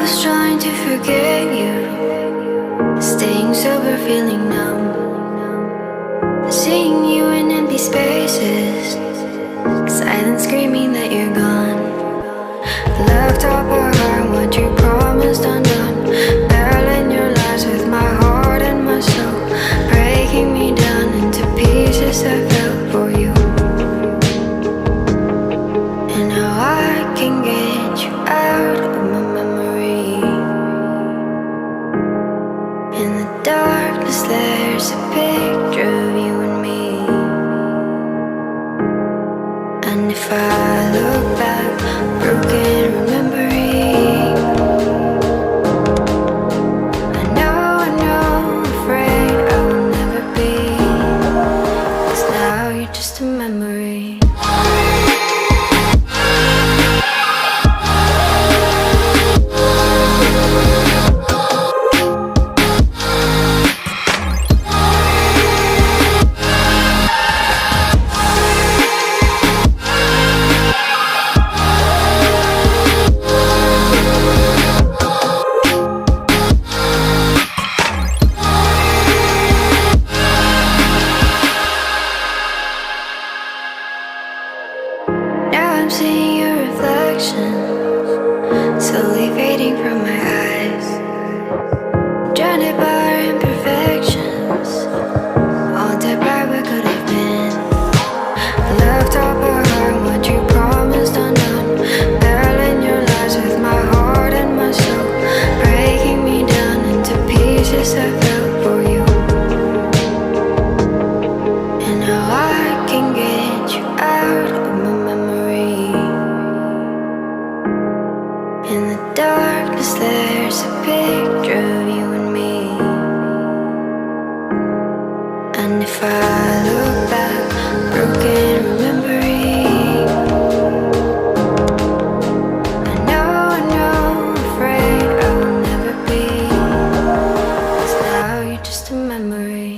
was trying to forget you, staying sober, feeling numb, seeing you in empty spaces, silence screaming that you're gone. Left up our heart, what you promised undone, barreling your lies with my heart and my soul, breaking me down into pieces I fell for you. And now I can get you out of my memory. In the darkness there's a picture of you and me. And if I look back, broken remembering, I know, afraid I will never be, 'cause now you're just a memory. I'm seeing your reflection, slowly fading from my eyes, drowned by our imperfections, all that bright we could have been. Left up our heart, what you promised undone, barreling your lies with my heart and my soul, breaking me down into pieces I fell for you. And now I can get you out of my memory. In the darkness there's a picture of you and me. And if I look back, broken remembering, I know, afraid I will never be, 'cause now you're just a memory.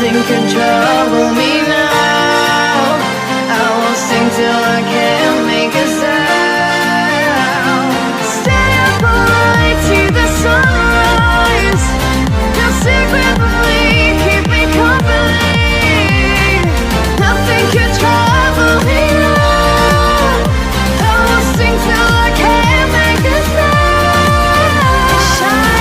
Nothing can trouble me now. I will sing till I can't make a sound. Stay up all night, see the sunrise. Your secret belief keep me company. Nothing can trouble me now. I will sing till I can't make a sound. Shine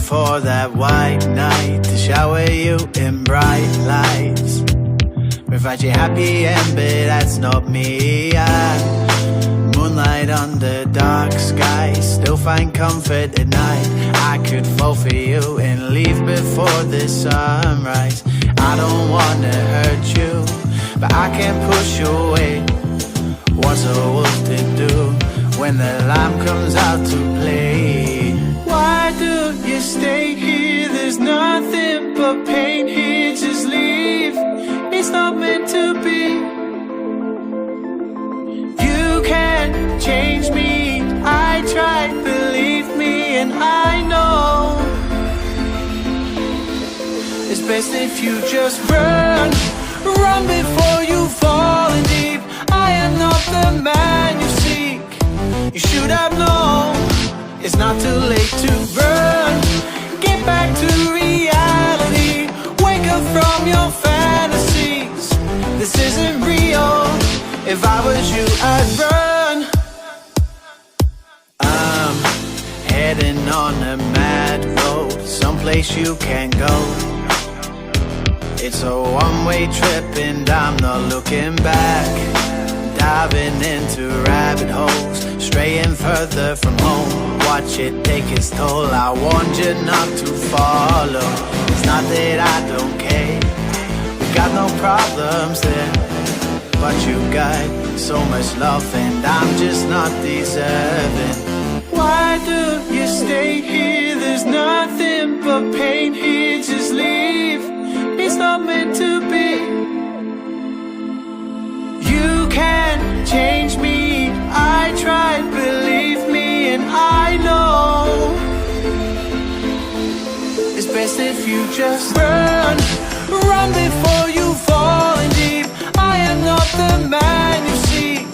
for that white night to shower you in bright lights. Provide you happy end, but that's not me. Moonlight under dark skies, still find comfort at night. I could fall for you and leave before the sunrise. I don't wanna hurt you, but I can't push you away. What's a wolf to do when the lamb comes out to play? Why do you stay here? There's nothing but pain here. Just leave, it's not meant to be. You can't change me, I tried, believe me, and I know it's best if you just run. Run before you fall in deep. I am not the man you seek. You should have known it's not too late to run. Get back to reality. Wake up from your fantasies. This isn't real. If I was you, I'd run. I'm heading on a mad road, someplace you can't go. It's a one-way trip and I'm not looking back. Diving into rabbit holes, straying further from home. Watch it take its toll, I warned you not to follow. It's not that I don't care, we got no problems there. But you got so much love and I'm just not deserving. Why do you stay here? There's nothing but pain here. Just leave, it's not meant to be. You can't change me, I tried, believe me, and I know it's best if you just run. Run before you fall in deep. I am not the man you seek.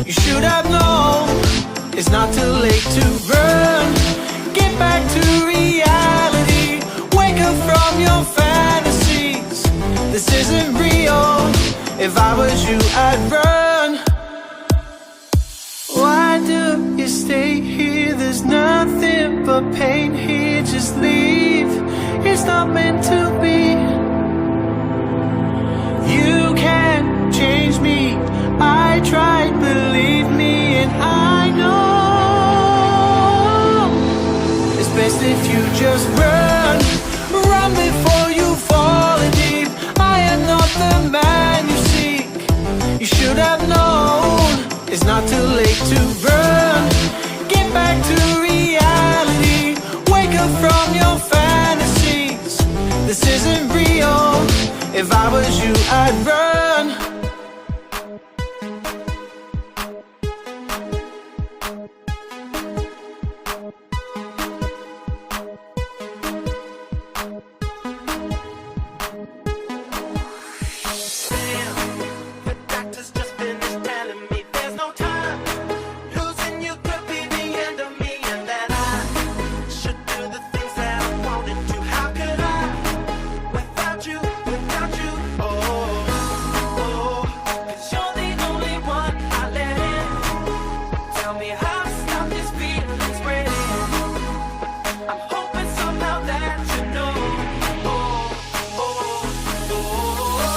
You should have known it's not too late to run. Get back to reality. Wake up from your fantasies. This isn't real. If I was you, I'd run. Why do you stay here? There's nothing but pain here. Just leave, it's not meant to be. You can't change me, I tried, believe me, and I know it's best if you just run. Run before you fall in deep. I am not the man you seek. You should have known it's not too late to run. Get back to reality. Wake up from your fantasies. This isn't real. If I was you, I'd run.